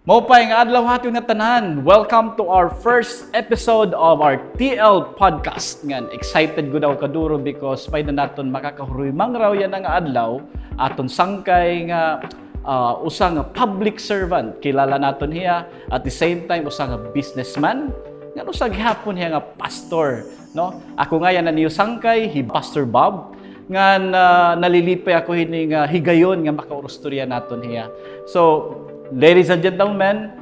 Maupay nga adlaw hatyo nga tanan. Welcome to our first episode of our TL podcast. Ngan excited gud ako kaduro because pay na naton makakahurimang raw yan nga adlaw aton sangkay nga usa nga public servant. Kilala naton hiya at the same time usa nga businessman. Nga usag hapon hiya nga pastor, no? Ako nga yan na niyo sangkay, Pastor Bob. Ngan nalilipay ako hini nga higayon nga makaurustorya naton hiya. So, ladies and gentlemen,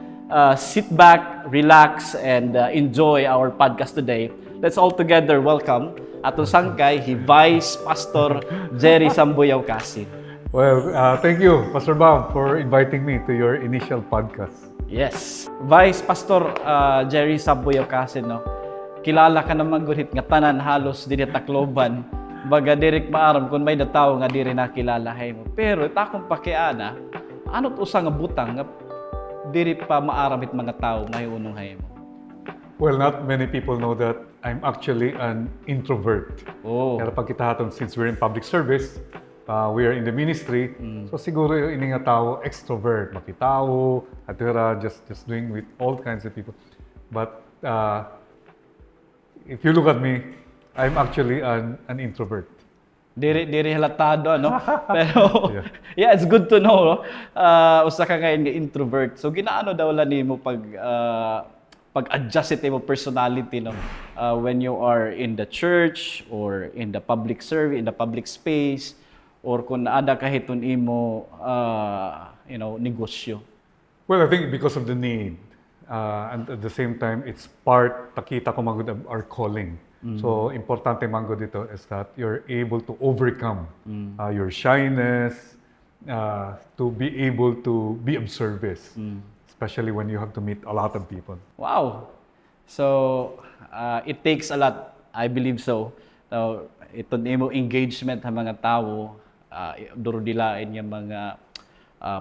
sit back, relax, and enjoy our podcast today. Let's all together welcome atong sangkay, Vice Pastor Jerry Sambuyaw Kasin. Well, thank you, Pastor Bob, for inviting me to your initial podcast. Yes. Vice Pastor Jerry Sambuyaw Kasin, no? Kilala ka naman guhit nga tanan halos dili Tacloban. Baga direk maaram kung may natawo nga diri nakilala mo. Pero takong pakiana, ano't usa nga butang nga diri pa maaramit mga tao mahiunong haymo? Well, not many people know that I'm actually an introvert. Oh. Pero pag kita haton, since we're in public service, we are in the ministry, so siguro yung ini nga tao extrovert, makitawo, atira, just doing with all kinds of people. But if you look at me, I'm actually an introvert. Diri halatado ano. Pero yeah, it's good to know, no? Usa ka ngayon nga introvert. So ginaano daw la nimo pag-adjust ito mo personality, no? When you are in the church or in the public service, in the public space, or kung ada kahiton imo negosyo. Well, I think because of the need, and at the same time, it's part takita ko magud of our calling. So, importante mango dito is that you're able to overcome your shyness, to be able to be of service, especially when you have to meet a lot of people. Wow! So, it takes a lot, I believe so. So, ito nimo engagement sa mga tao, duro dilain yung mga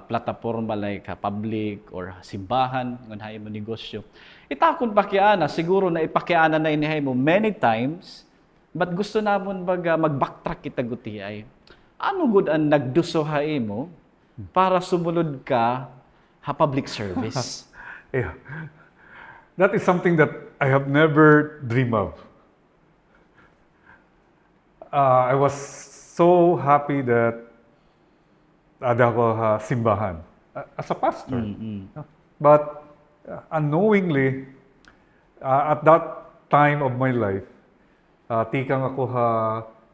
plataforma like public or simbahan, ngun haymo negosyo. Itakon pakiana, siguro na ipakiana na inihay mo many times, but gusto namon mag-backtrack kita guti ay, ano gud ang nagdusohay mo para sumunod ka ha public service? Yeah. That is something that I have never dreamed of. I was so happy that ada ko simbahan as a pastor. But unknowingly, at that time of my life, tikang ako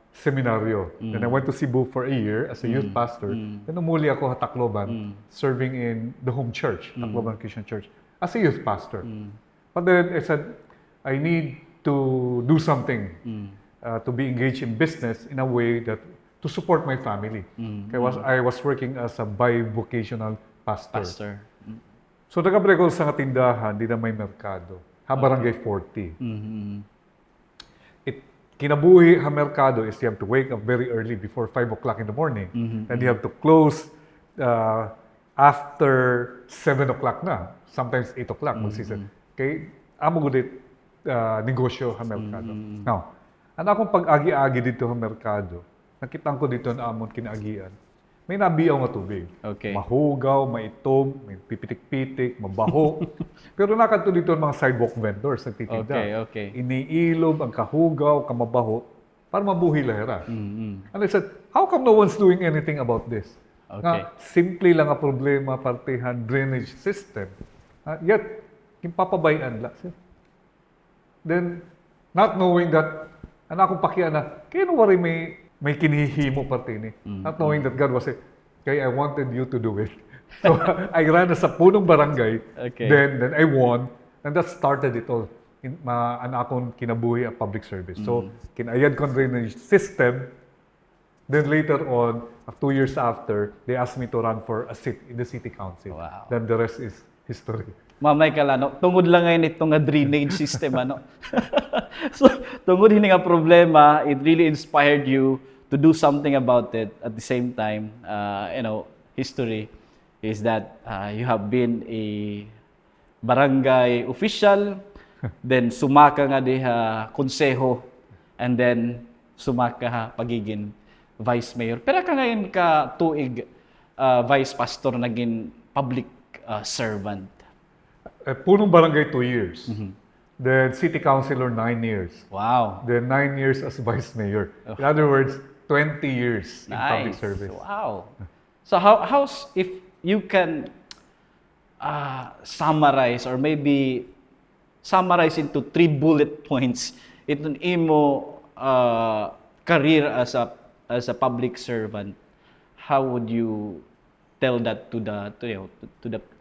seminaryo. Then I went to Cebu for a year as a youth pastor. Then umuli ako Tacloban, serving in the home church, Tacloban Christian Church, as a youth pastor. But then I said, I need to do something to be engaged in business in a way that to support my family. I was working as a bivocational pastor. So nagabalik ko sa tindahan, di na may merkado. Barangay 40. Kinabuhi ha merkado is you have to wake up very early before 5 o'clock in the morning. And you have to close after 7 o'clock na. Sometimes 8 o'clock magsisan. Okay? Amo gudit negosyo ha merkado. Now, ang akong pag-agi-agi dito ha merkado, nakitang ko dito na amon kinaagian. May nabiyaw nga tubig. Okay. Mahugaw, maitom, may pipitik-pitik, mabaho. Pero nakadto dito mga sidewalk vendors nagtitinda. Okay. Iniilob ang kahugaw, kamabaho, para mabuhi lahira. And I said, how come no one's doing anything about this? Okay. Nga, simple lang ang problema, partihan, drainage system. Yet, kimpapabayan lang. Then, not knowing that, akong pakiyan na, kaya wari may kinihimo parte ni. Not knowing that God was saying, okay, I wanted you to do it. So I ran sa punong barangay. Okay. Then I won. And that started it all. Akong kinabuhi a public service. So kinayad ko ang drainage system. Then later on, 2 years after, they asked me to run for a seat in the city council. Wow. Then the rest is history. Mamay ka lang, no? Tungod lang ngayon itong drainage system, ano? So, tungod hindi nga problema, it really inspired you to do something about it. At the same time, history is that you have been a barangay official, then sumaka nga diha konseho, and then sumaka pagiging vice mayor. Pero ka ngayon ka tuig vice pastor naging public servant. punong barangay 2 years. Then city councilor 9 years. Wow. Then 9 years as vice mayor. In other words, 20 years in public Nice. service. Wow. So how's if you can summarize or maybe summarize into 3 bullet points itong imo career as a public servant, how would you tell that to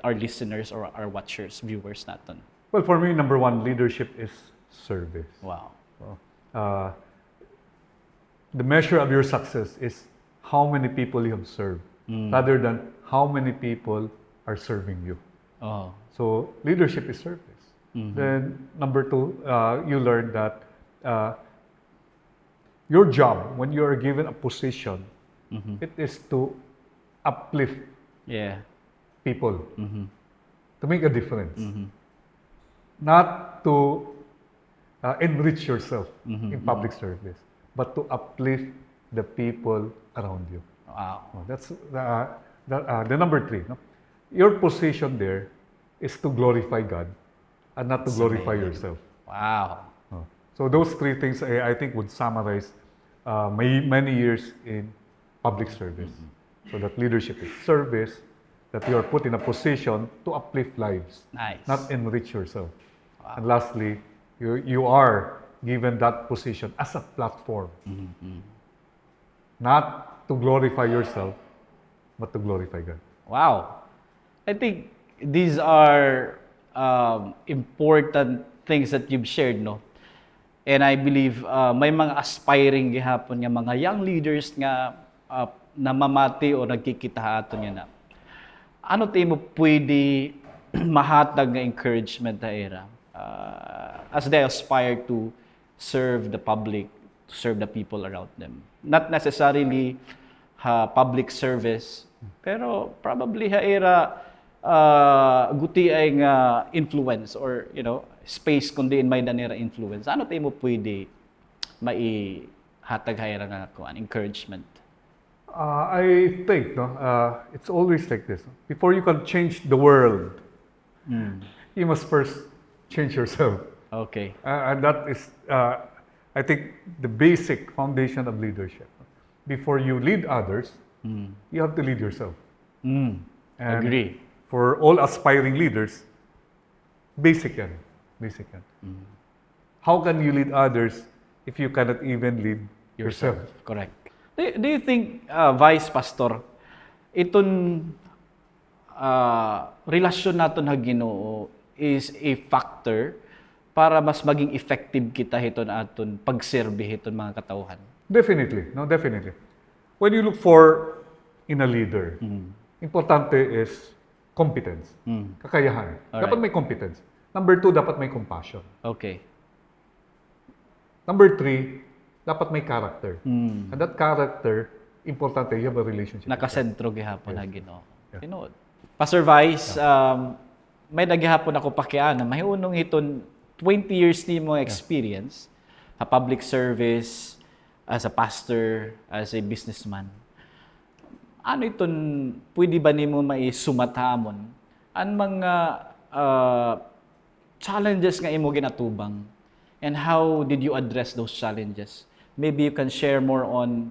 our listeners or our watchers, viewers natin? Well, for me, number one, leadership is service. Wow. Uh, the measure of your success is how many people you have served, rather than how many people are serving you. Oh. So leadership is service. Then number two, you learn that your job, when you are given a position, it is to uplift Yeah. people, to make a difference, not to enrich yourself in public service, but to uplift the people around you. Wow. Oh, that's the number three. No? Your position there is to glorify God and not to glorify yourself. Wow. Oh. So those three things I think would summarize my many years in public service. So that leadership is service, that you are put in a position to uplift lives, Nice. not enrich yourself. And lastly, you are given that position as a platform, not to glorify yourself, but to glorify God. Wow. I think these are important things that you've shared, no? And I believe may mga aspiring gihapon nga mga young leaders nga namamati o nagkikita aton nga na. Ano tayo mo pwede mahatag nga encouragement na era as they aspire to serve the public, to serve the people around them. Not necessarily public service, pero probably era guti ay nga influence or space kundi in may danira influence. Ano tayo mo pwede maihatag hayra nga kuan encouragement? I think it's always like this. Before you can change the world, you must first change yourself. Okay. And that is, I think, the basic foundation of leadership. Before you lead others, you have to lead yourself. And Agree. For all aspiring leaders, basic yan. Basic yan. How can you lead others if you cannot even lead yourself? Correct. Do you think, Vice Pastor, itong relasyon naton sa Ginoo is a factor para mas maging effective kita hiton aton pagserbi hiton mga katawhan? Definitely. No, definitely. When you look for in a leader, importante is competence. Kakayahan. Alright. Dapat may competence. Number two, dapat may compassion. Okay. Number three, dapat may character. And that character, importante, you have a relationship. Nakasentro gihapon na Ginoo. Tinuod. Pastor Vice, may nagihapon ako pakiana, mahiunong iton 20 years ni mo experience sa public service, as a pastor, as a businessman. Ano iton, pwede ba nimo maisumatamon ang mga challenges nga imo ginatubang? And how did you address those challenges? Maybe you can share more on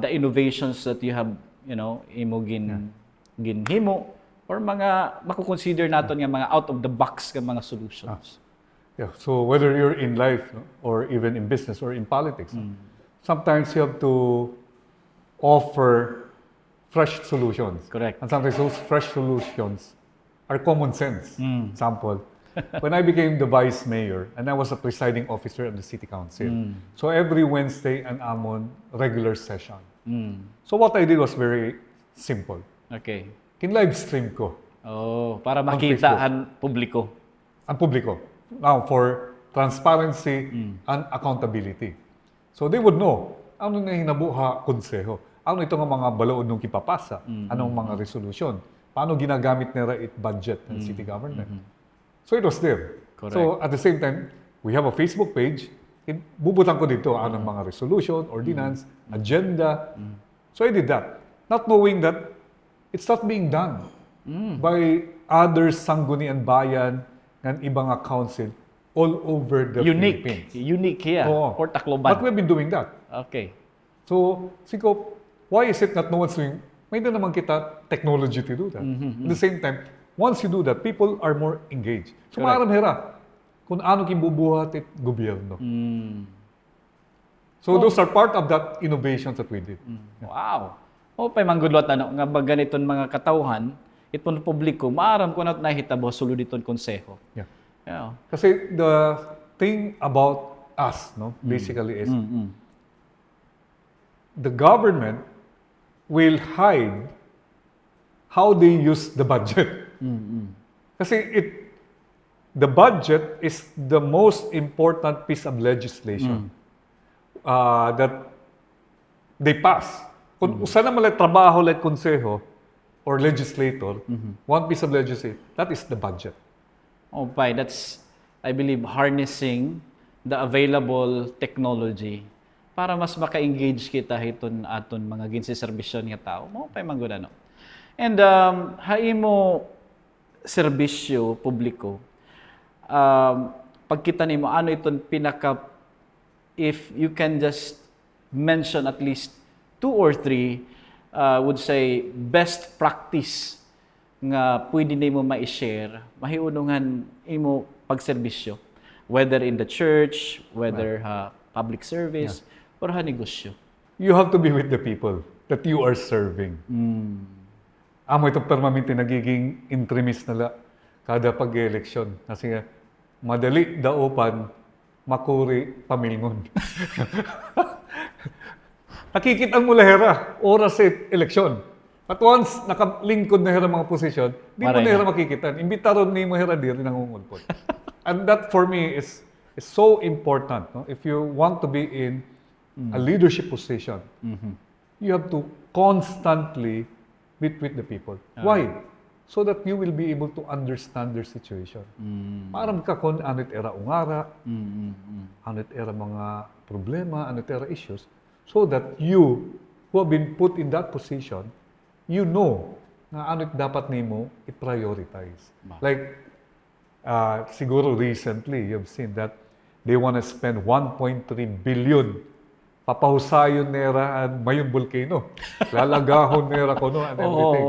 the innovations that you have, imo ginhimo or mga makukonsider naton nga mga out of the box nga mga solutions. Yeah. So whether you're in life or even in business or in politics, sometimes you have to offer fresh solutions. Correct. And sometimes those fresh solutions are common sense. Example, when I became the vice mayor and I was a presiding officer of the city council, so every Wednesday an amon regular session. So what I did was very simple. Okay. Kin-live stream ko Oh, para makita ang publiko. ang publiko. Now, for transparency and accountability. So they would know, ano na hinabuha konseho? Ano ito nga mga balaod nung kipapasa? Anong mga resolution? Paano ginagamit nila it budget ng city government? So it was there. Correct. So at the same time, we have a Facebook page. Bubutan ko dito anong mga resolution, ordinance, agenda. So I did that. Not knowing that it's not being done by other sangguniang bayan ng ibang council all over the Philippines. Unique here. Oo. For Tacloban. But we've been doing that. Okay. So, Siko, why is it that no one's doing? May na naman kita technology to do that. At the same time, once you do that, people are more engaged. So, Correct. maaram hera, kung ano kimbubuhat it gobyerno. So, those are part of that innovations that we did. Wow. O pay manggudlot nga ba ganiton mga katawhan, itong publiko, maaram ko na nahitabo sulod iton konseho. Yeah. Yeah. Kasi the thing about us, no, basically is the government will hide how they use the budget. Kasi the budget is the most important piece of legislation that they pass. Kung usa na malay trabaho like konseho or legislator, one piece of legislation, that is the budget. Oh, pay, that's, I believe, harnessing the available technology para mas maka-engage kita hiton aton mga ginsiserbisyon nga tao. Mo pay mangguna no. And haimo serbisyo publiko. Pagkita nimo ano iton pinaka, if you can just mention at least 2 or 3 would say best practice nga pwede nimo ma-share mahiunungan imo pagserbisyo, whether in the church, whether public service or negosyo. You have to be with the people that you are serving. Amo itong permanente nagiging intremis nila kada pag-eleksyon. Kasi nga, madali daopan, makuri pamilngon. Nakikita mo lahera, oras sa eleksyon. At once nakalingkod na hera mga posisyon, di mo Maray na hera makikita. Imbitaron ni mo hera diri nangungulpot. And that for me is so important. No? If you want to be in a leadership position, you have to constantly meet with the people. Why? So that you will be able to understand their situation. Para ka kung anit era ungara, anit era mga problema, anit era issues, so that you, who have been put in that position, you know na anit dapat nimo i-prioritize. Like, siguro recently, you've seen that they want to spend 1.3 billion papahusayon nera and mayong volcano. Lalagahon nera ko no and everything.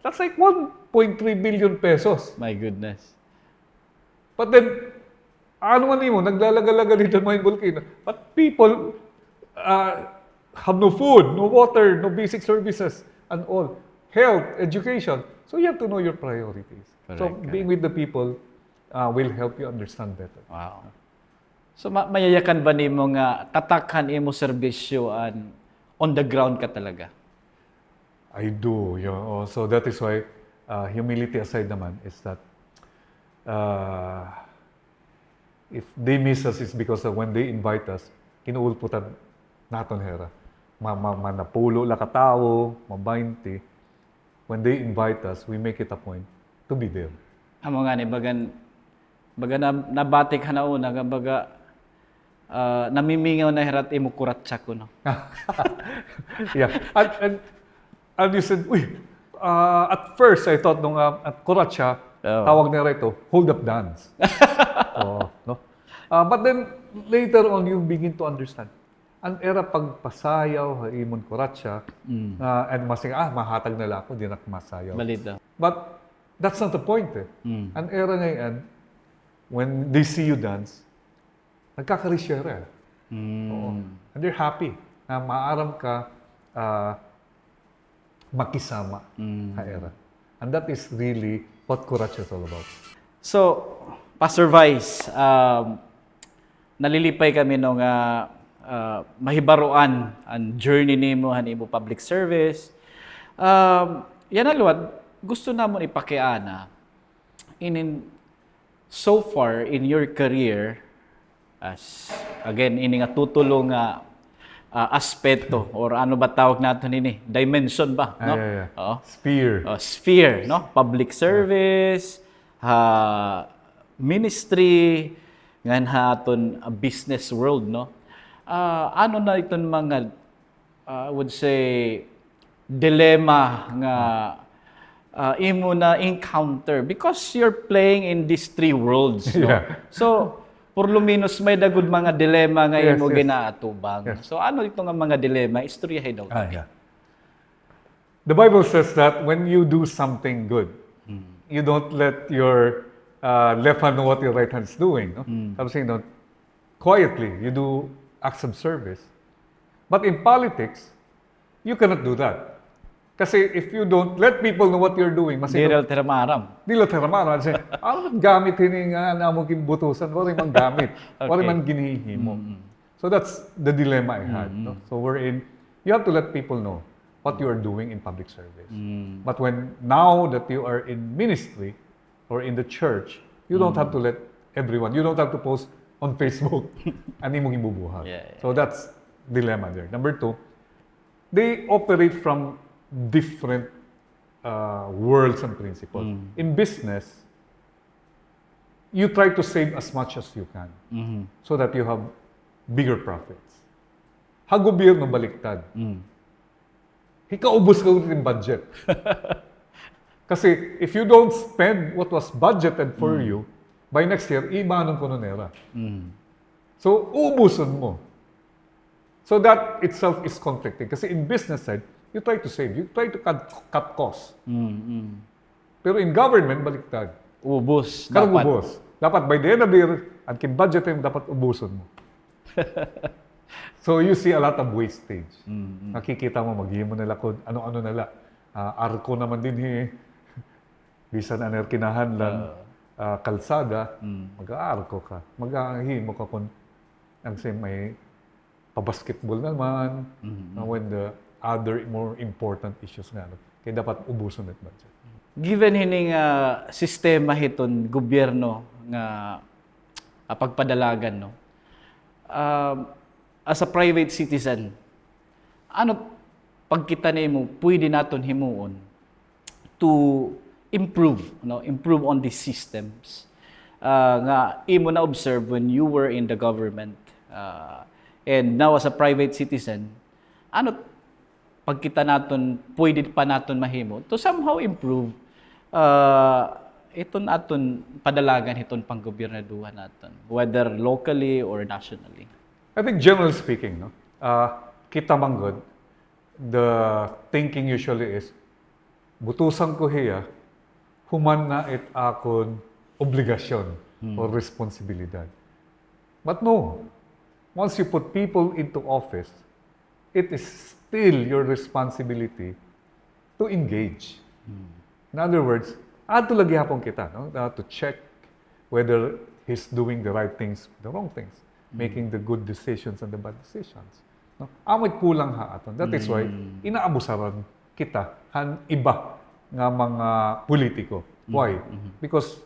That's like 1.3 billion pesos. My goodness. But then, ano man mo, naglalagalaga dito mayong volcano. But people have no food, no water, no basic services, and all. Health, education. So you have to know your priorities. So being with the people will help you understand better. Wow. So mayayakan ba nimo nga tatakhan imo serbisyo on the ground ka talaga? I do. Yeah. So that is why humility aside naman is that if they miss us, it's because when they invite us, kinuulputan naton hera. Manapulo la katao, mabainti. When they invite us, we make it a point to be there. Amo nga ni baga nabatik na una nga baga namimingaw na hirat imo kuratsa ko no. Yeah. And you said, at first I thought nung at kuratsa, tawag nila ito, hold up dance. No? But then later on you begin to understand. Ang era pagpasayaw, imon kuratsa, and masing, mahatag nila ako, di na masayaw. Balita. But that's not the point eh. Ang era ngayon, when they see you dance, nagkakarisya and they're happy na maaram ka makisama sa era. And that is really what kuratsa is all about. So, Pastor Vice, nalilipay kami nung mahibaruan ang journey nimo imo public service. Yan alwad, gusto namon ipakiana so far in your career as again ini nga tutulong nga aspeto or ano ba tawag nato nini? Dimension ba, no? Yeah. Oo. Sphere. Sphere, no? Public service, ministry, ngan haton business world, no? Ano na iton mga I would say dilemma nga imo na encounter because you're playing in these three worlds, no? Yeah. So, por luminos may dagud mga dilema nga Yes, imo yes. ginaatubang. Yes. So, ano ito nga mga dilema? Istoryahay daw. Yeah. The Bible says that when you do something good, you don't let your left hand know what your right hand is doing. No? I'm saying, no, quietly, you do acts of service. But in politics, you cannot do that. Kasi if you don't let people know what you're doing, Di real teramaram. Dilo teramara. Kasi, ano gamit hini nga na mo butusan? Wala man gamit. Wala Okay. man ginihimo. So that's the dilemma I had. No? So we're in, you have to let people know what you are doing in public service. But now that you are in ministry or in the church, you don't have to let everyone, you don't have to post on Facebook ani mong ibubuhat. Yeah. So that's dilemma there. Number two, they operate from different worlds and principles. In business, you try to save as much as you can so that you have bigger profits. Ha gobyerno baliktad. Hikaubos ka yung budget. Kasi if you don't spend what was budgeted for you, by next year, ibanon ko nera. So, ubuson mo. So that itself is conflicting. Kasi in business side, you try to save. You try to cut costs. Pero in government, baliktad. Ubos. Karang dapat. ubos. Dapat by the end of the year, ang kin-budget mo, dapat ubuson mo. So you see a lot of wastage. Nakikita mo, maghihimo nila kung ano-ano nila. Arko naman din bisan anerkinahan lang, kalsada, mag-aarko ka. Mag-ahimo ka kung may pa-basketball naman, when the other more important issues nga. Kaya dapat ubuson at budget. Given hining sistema hiton gobyerno nga pagpadalagan, no? As a private citizen, ano pagkita nimo pwede naton himuon to improve, no? Improve on these systems nga imo na observe when you were in the government and now as a private citizen, ano pagkita naton pwede pa naton mahimo to somehow improve iton aton padalagan hiton panggobyernaduhan naton, whether locally or nationally. I think generally speaking, no, kita manggod, the thinking usually is, butusan ko hiya, human na it akon obligasyon or responsibilidad. But no, once you put people into office, it is still your responsibility to engage. In other words, ato lagi hapon kita, no, to check whether he's doing the right things, the wrong things. Making the good decisions and the bad decisions. No? Amoy kulang ha aton. That is why inaabusaran kita han iba nga mga politiko. Why? Because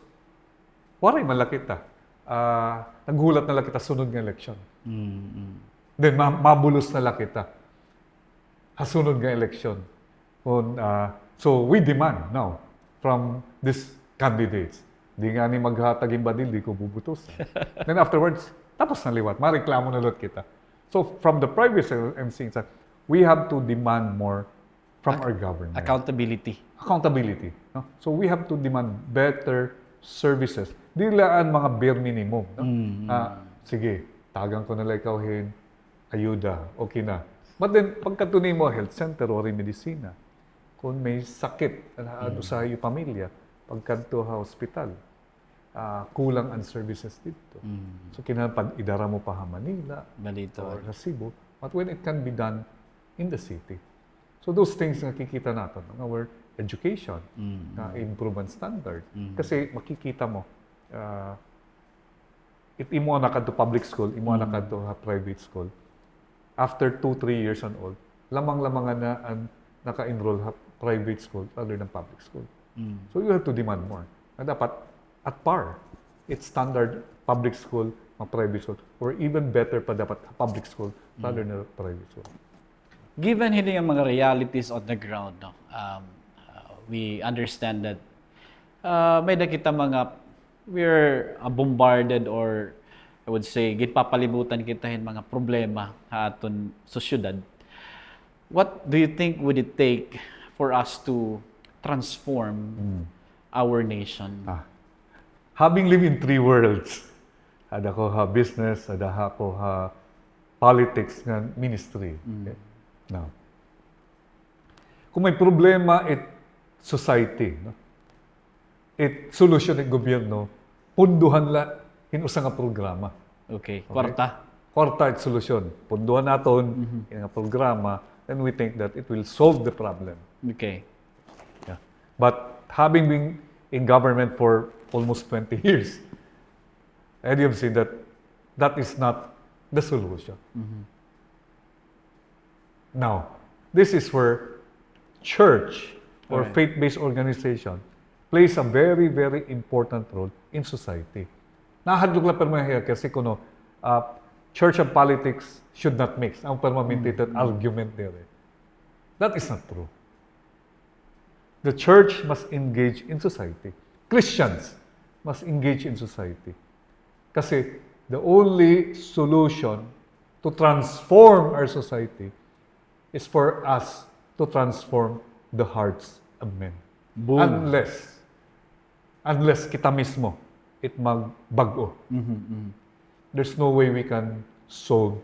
waray man la kita. Naghulat na la kita sunod nga election. Then mabulos na la kita. Hasunod nga election. So we demand now from these candidates. Di nga ni maghataging badil, di ko bubutos. Then afterwards, tapos na liwat, mareklamo na lot kita. So from the previous MCs, we have to demand more from our government. Accountability. Accountability. No? So we have to demand better services. Di laan mga bare minimum. No? Sige, tagang ko nila ikawhin, ayuda, okay na. But then, pagkatunay mo, health center o medisina, kung may sakit sa iyo pamilya, pagkanto sa hospital, kulang ang services dito. So, kinapag idara mo pa sa Manila Balito. or sa Cebu, but when it can be done in the city. So, those things na nakikita natin, our education, na improvement standard. Kasi makikita mo, imo na kadto public school, imo na kadto private school. After 2-3 years and old, lamang-lamangan na ang naka-enroll sa private school rather than public school. So, you have to demand more. Na dapat at par. It's standard public school, private school, or even better pa dapat public school rather than private school. Given hindi nga mga realities on the ground, no, we understand that may nakita we're bombarded or I would say gitpapalibutan kita hin mga problema sa aton sosyedad. What do you think would it take for us to transform our nation? Having lived in three worlds, ada ko ha business, ada ko ha politics, nga ministry. Okay? Now, kung may problema it society, no? It solusyon ng gobyerno, punduhan la hinusa nga programa. Okay. Kwarta. Kwarta it solusyon. Punduhan naton nga programa, and we think that it will solve the problem. Okay. Yeah. But having been in government for almost 20 years, and you've seen that that is not the solution. Now, this is where church or Alright. faith-based organization plays a very, very important role in society. Nahadlok lang permahiya kasi kuno church and politics should not mix. Ang permanentated argument there. That is not true. The church must engage in society. Christians must engage in society. Kasi the only solution to transform our society is for us to transform the hearts of men. Boom. Unless kita mismo it magbago. There's no way we can solve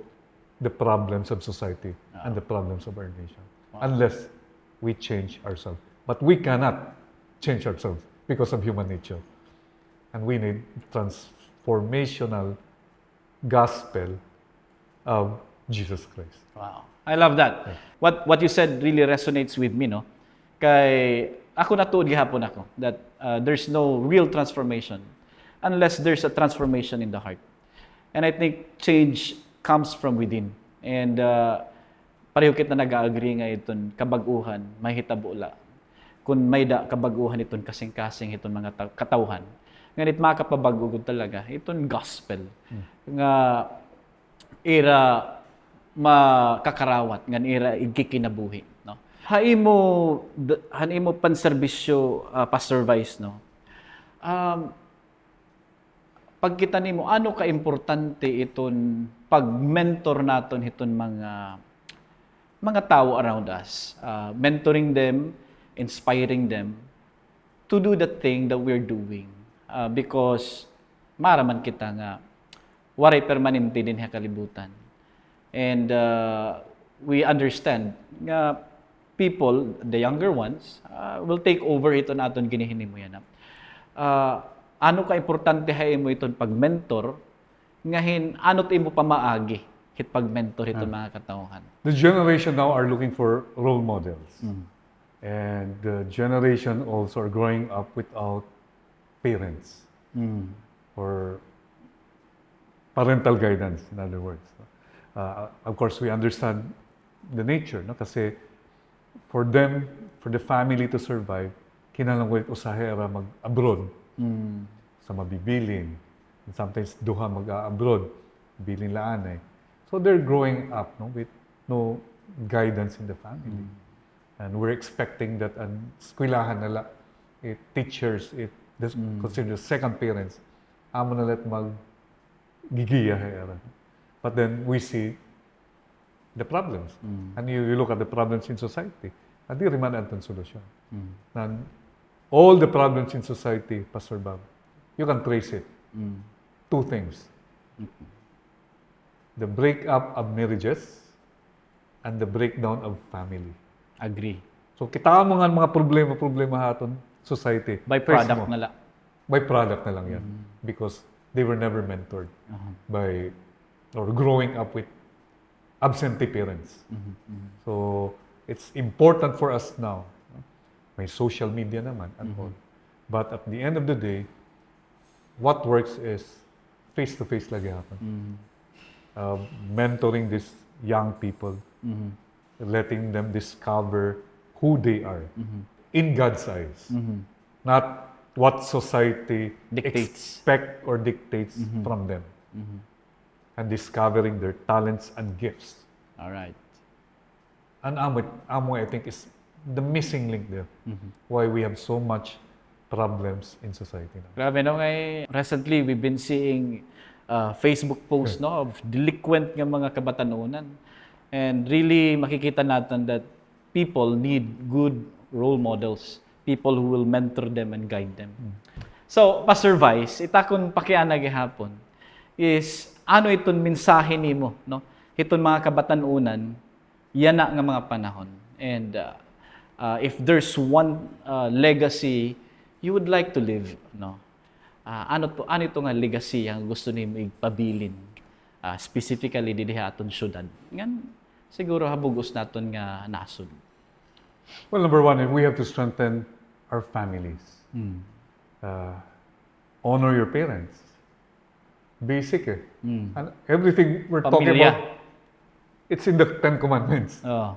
the problems of society and the problems of our nation unless we change ourselves. But we cannot change ourselves because of human nature. And we need transformational gospel of Jesus Christ. Wow. I love that. What you said really resonates with me, no? Kay ako natuod gihapon ako that there's no real transformation unless there's a transformation in the heart. And I think change comes from within. And pareho kita nag-agree nga iton kabag-uhan mahitabo la. Kung may da kabag-uhan iton kasing-kasing iton mga katawhan. Nganit makapabag-ugod talaga iton gospel. Nga era makakarawat ngan era igkikinabuhi, no. Haimo panserbisyo Pastor Vice, no. Pagkita nimo ano ka importante iton pag-mentor naton iton mga tao around us, mentoring them, inspiring them to do the thing that we're doing, because maraman kita nga waray permanente din ha kalibutan. And we understand nga people, the younger ones, will take over ito naton ginihin mo yan. Ano ka importante hay mo iton pag-mentor ngahin ano ti mo pamaagi hit pag-mentor iton mga katawhan. The generation now are looking for role models. And the generation also are growing up without parents or parental guidance, in other words. Of course, we understand the nature, no? Kasi for them, for the family to survive, kinahanglan usahe ra mag-abroad sa mabibilin. And sometimes duha mag-abroad, bilin laanay. So they're growing up, no, with no guidance in the family. And we're expecting that ang eskwelahan nila, teachers, considered second parents, amo na let mag-gigiya era. But then we see the problems. And you look at the problems in society. Adi riman anton solution. And all the problems in society, Pastor Bob, you can trace it. Two things. The breakup of marriages and the breakdown of family. Agree. So kita mo nga mga problema haton society. By product na la. By product na lang yan. Because they were never mentored by or growing up with absentee parents. So it's important for us now. May social media naman and all. But at the end of the day, what works is face-to-face lagi happen. Mentoring these young people, letting them discover who they are in God's eyes. Not what society expect or dictates from them. And discovering their talents and gifts. All right. And amo I think is the missing link there. Why we have so much problems in society now. Grabe no ngay recently we've been seeing Facebook posts no of delinquent nga mga kabatanunan. And really makikita natin that people need good role models. people who will mentor them and guide them. So, Pastor Vice, itakon pakiana gihapon is ano iton mensahe nimo, no? Iton mga kabatanunan, yana nga mga panahon. And if there's one legacy you would like to live, no? Ano ito nga legacy ang gusto nimo igpabilin? Specifically diha aton syudad. Ngan siguro habugos naton nga nasod. Well, number one, we have to strengthen our families. Honor your parents. Basic eh. And everything we're talking Pamilya. about, it's in the Ten Commandments. Oh.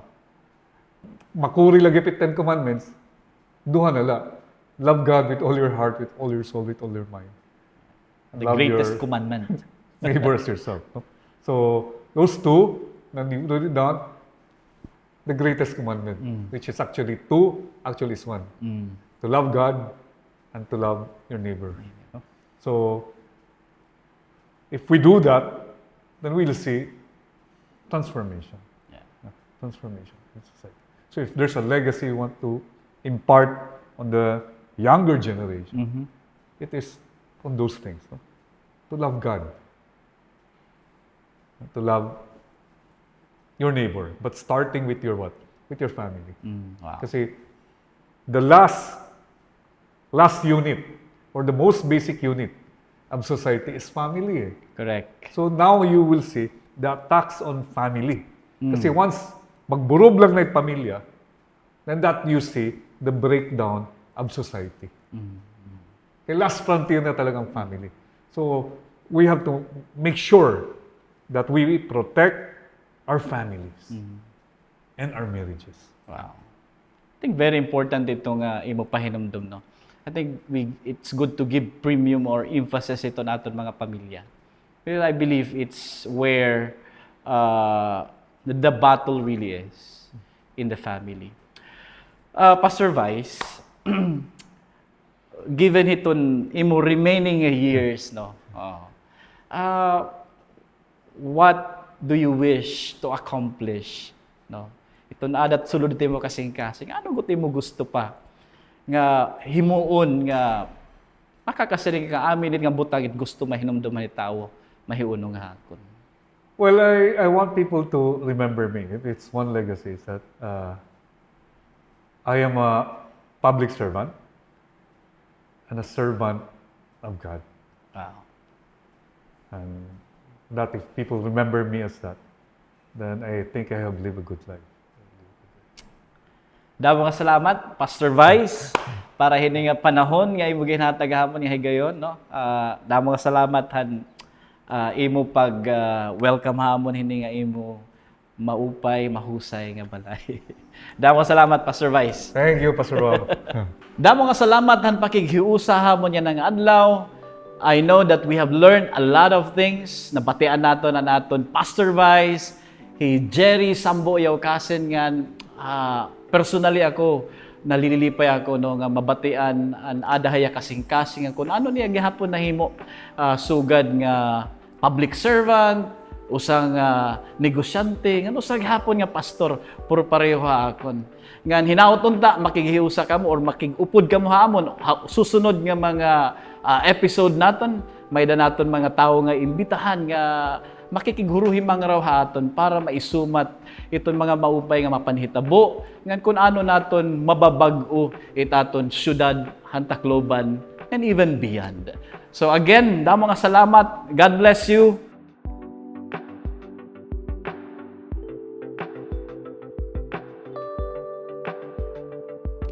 Makuri lagi pit Ten Commandments, duha na la. Love God with all your heart, with all your soul, with all your mind. The Love greatest your commandment. neighbor as yourself. No? So, those two, na wrote it down, the greatest commandment, which is actually two, actually is one. To love God and to love your neighbor. No? So, if we do that, then we'll see transformation. Yeah. Transformation in society. So if there's a legacy you want to impart on the younger generation, it is on those things. No? To love God. To love your neighbor. But starting with your what? With your family. Wow. Kasi the last unit or the most basic unit of society is family. Eh. Correct. So now you will see the attacks on family. Kasi once magburob lang na yung pamilya, then that you see the breakdown of society. Kaya last frontier na talagang family. So we have to make sure that we protect our families and our marriages. Wow. I think very important itong imo pahinumdum, no? I think it's good to give premium or emphasis ito naton mga pamilya. Because I believe it's where the battle really is in the family. Pastor Vice, given iton imo remaining years, no? What do you wish to accomplish, no? Ito na adat sulod mo kasing-kasing. Ano gusto mo gusto pa nga himuon nga makakasiring ka amin nga butang it gusto mahinumduman ni tao mahiuno nga hakon. Well, I want people to remember me. It's one legacy is that I am a public servant and a servant of God. Wow. And that if people remember me as that, then I think I have lived a good life. Damo nga salamat, Pastor Vice, para hini nga panahon nga imo ginhatag-hamon nga higayon, no? Damo nga salamat han imo pag welcome hamon hini nga imo maupay, mahusay nga balay. Damo nga salamat, Pastor Vice. Thank you, Pastor Rob. Damo nga salamat han pakighiusa hamon yan nga adlaw. I know that we have learned a lot of things. Nabatian naton ang aton Pastor Vice, Jerry Sambo yaw kasen nga personally ako nalilipay ako no nga mabatian an adahaya kasing-kasing kung ano niya gihapon nahimo sugad nga public servant usang negosyante ngano sa gihapon nga pastor puro pareho akon ngan hinaut unta makighiusa kamo or makigupod kamo hamon susunod nga mga episode naton may da naton mga tawo nga imbitahan nga makikiguruhim ang raw haton para maisumat iton mga maupay nga mapanhitabo ngan kun ano naton mababag-o itaton syudad Tacloban and even beyond. So again, damo nga salamat. God bless you.